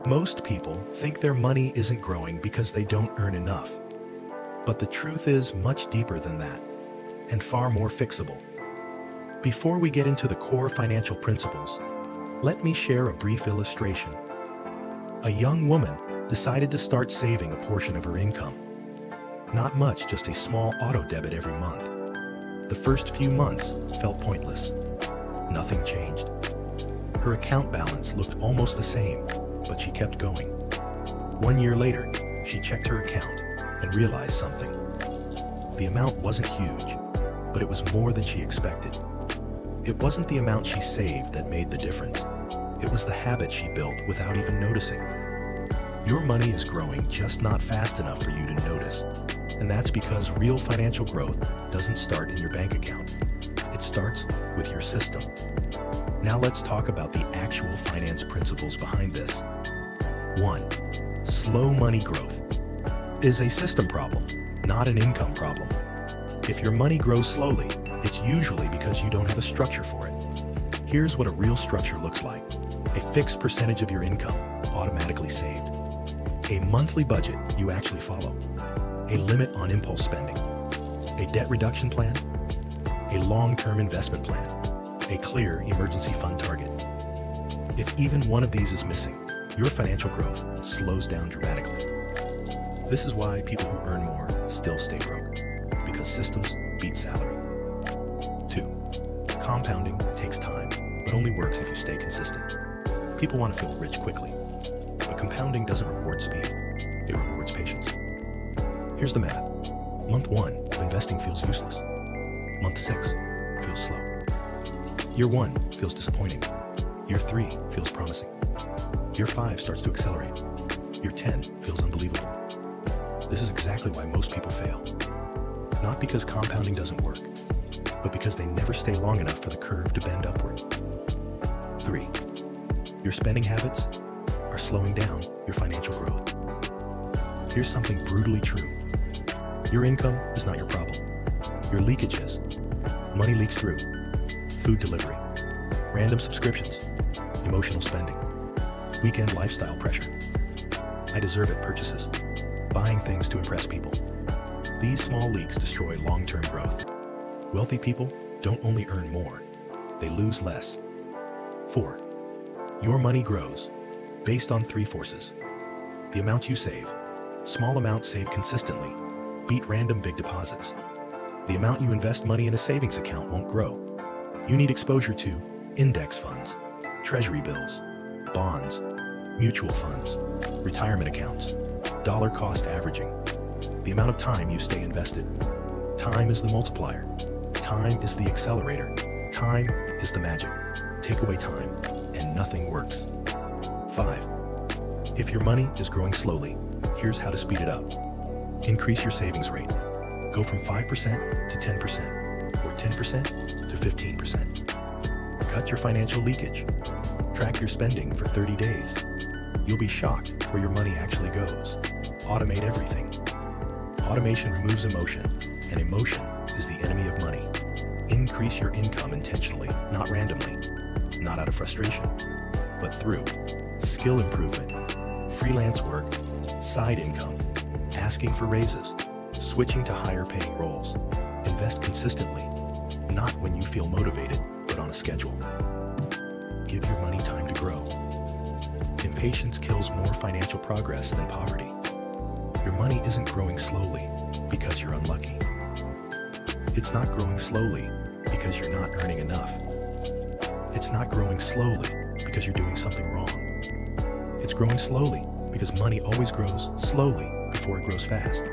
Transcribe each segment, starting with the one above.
Most people think their money isn't growing because they don't earn enough. But the truth is much deeper than that, and far more fixable. Before we get into the core financial principles, let me share a brief illustration. A young woman decided to start saving a portion of her income. Not much, just a small auto debit every month. The first few months felt pointless. Nothing changed. Her account balance looked almost the same, but she kept going. 1 year later, she checked her account and realized something. The amount wasn't huge, but it was more than she expected. It wasn't the amount she saved that made the difference. It was the habit she built without even noticing. Your money is growing, just not fast enough for you to notice. And that's because real financial growth doesn't start in your bank account. It starts with your system. Now let's talk about the actual finance principles behind this. 1. Slow money growth is a system problem, not an income problem. If your money grows slowly, it's usually because you don't have a structure for it. Here's what a real structure looks like. A fixed percentage of your income, automatically saved. A monthly budget you actually follow. A limit on impulse spending. A debt reduction plan. A long-term investment plan. A clear emergency fund target. If even one of these is missing, your financial growth slows down dramatically. This is why people who earn more still stay broke, because systems beat salary. 2. Compounding takes time, but only works if you stay consistent. People want to feel rich quickly, but compounding doesn't reward speed, it rewards patience. Here's the math. Month 1 of investing feels useless. Month 6 feels slow. Year 1 feels disappointing. Year 3 feels promising. Year 5 starts to accelerate. Year 10 feels unbelievable. This is exactly why most people fail. Not because compounding doesn't work, but because they never stay long enough for the curve to bend upward. 3. Your spending habits are slowing down your financial growth. Here's something brutally true. Your income is not your problem. Your leakage is. Money leaks through. Food delivery. Random subscriptions. Emotional spending. Weekend lifestyle pressure. I deserve it purchases. Buying things to impress people. These small leaks destroy long-term growth. Wealthy people don't only earn more, they lose less. 4. Your money grows based on 3 forces. The amount you save. Small amounts saved consistently. Beat random big deposits. The amount you invest money in a savings account won't grow. You need exposure to index funds, treasury bills, bonds, mutual funds, retirement accounts, dollar cost averaging. The amount of time you stay invested. Time is the multiplier. Time is the accelerator. Time is the magic. Take away time, and nothing works. 5. If your money is growing slowly, here's how to speed it up. Increase your savings rate. Go from 5% to 10%, or 10% to 15%. Cut your financial leakage. Track your spending for 30 days. You'll be shocked where your money actually goes. Automate everything. Automation removes emotion, and emotion is the enemy of money. Increase your income intentionally, not randomly, not out of frustration, but through skill improvement, freelance work, side income, asking for raises, switching to higher paying roles. Invest consistently, not when you feel motivated, but on a schedule. Give your money time to grow. Impatience kills more financial progress than poverty. Your money isn't growing slowly because you're unlucky. It's not growing slowly because you're not earning enough. It's not growing slowly because you're doing something wrong. It's growing slowly because money always grows slowly before it grows fast.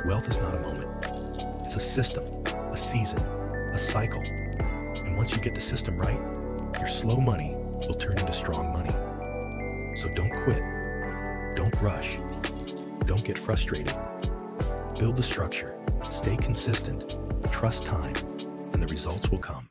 Wealth is not a moment. It's a system, a season, a cycle. And once you get the system right, your slow money will turn into strong money. So don't quit. Don't rush. Don't get frustrated. Build the structure, stay consistent, trust time, and the results will come.